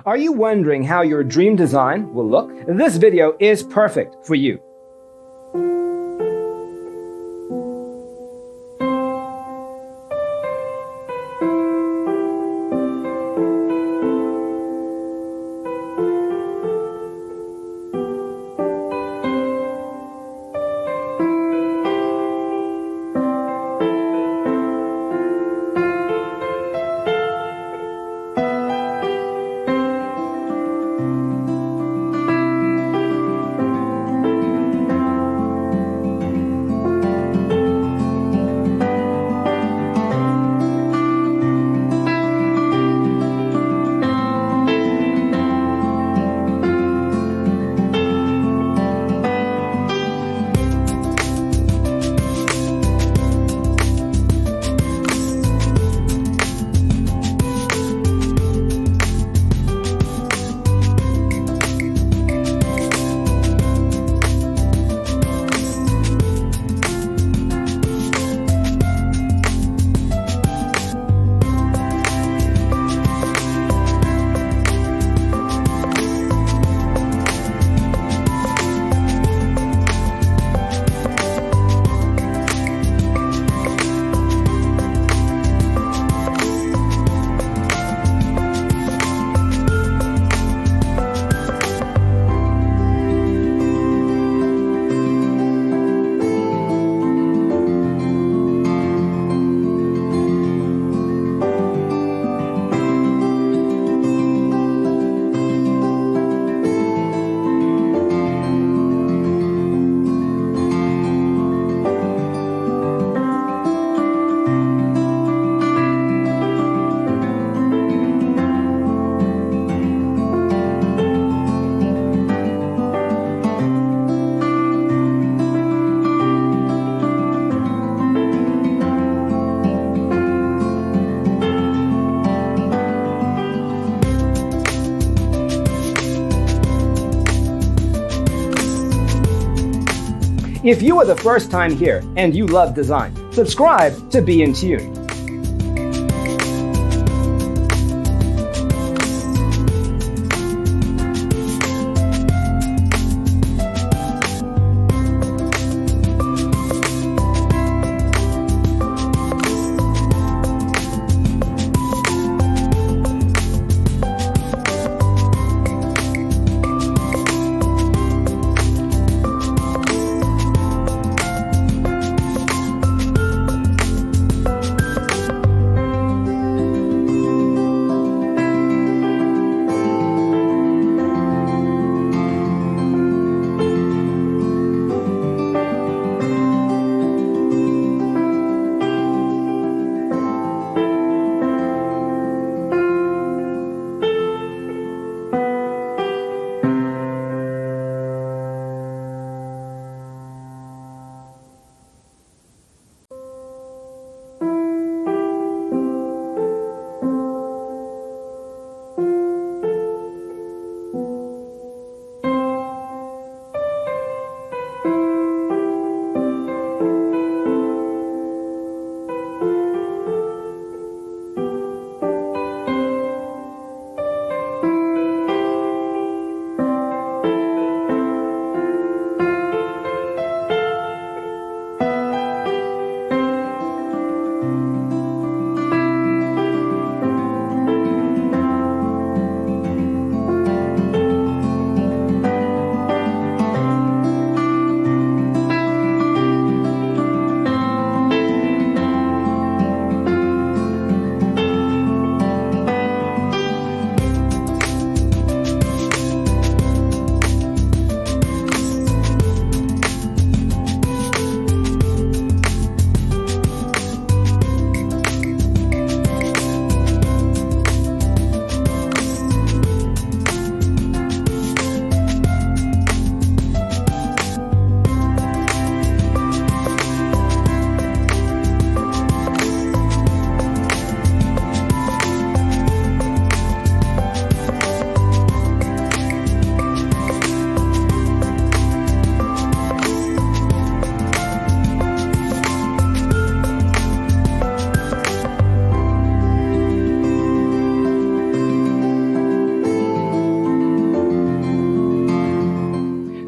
Are you wondering how your dream design will look? This video is perfect for you. If you are the first time here and you love design, subscribe to Be in Tune.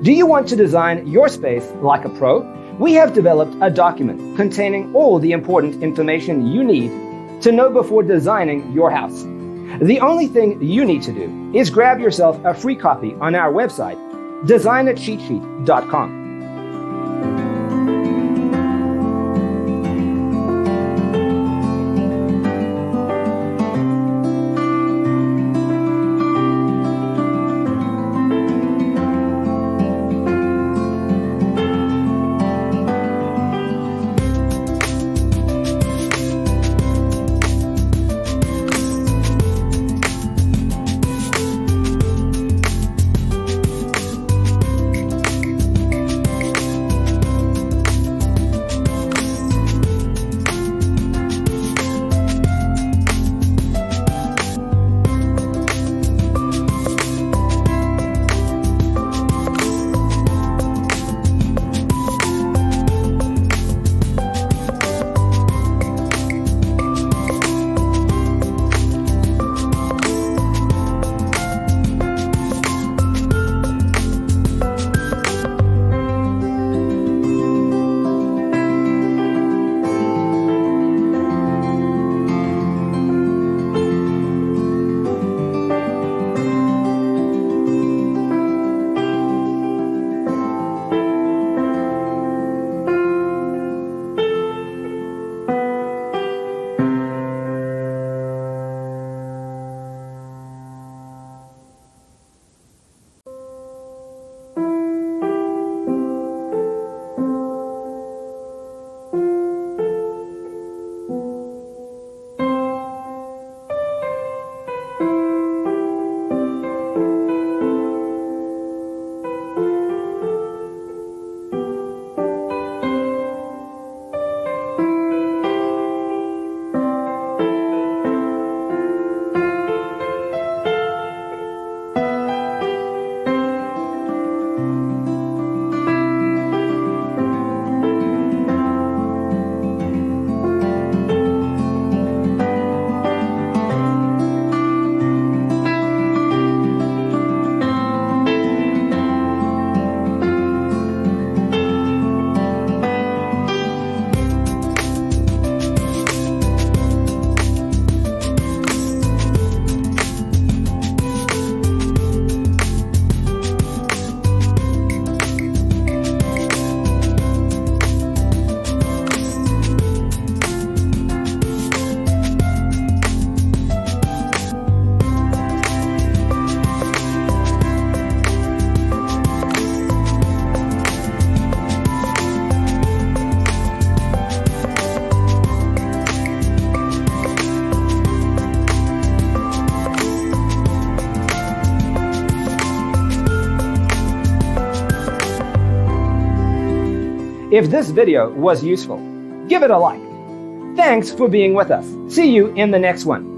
Do you want to design your space like a pro? We have developed a document containing all the important information you need to know before designing your house. The only thing you need to do is grab yourself a free copy on our website, designacheatsheet.com. If this video was useful, give it a like. Thanks for being with us. See you in the next one.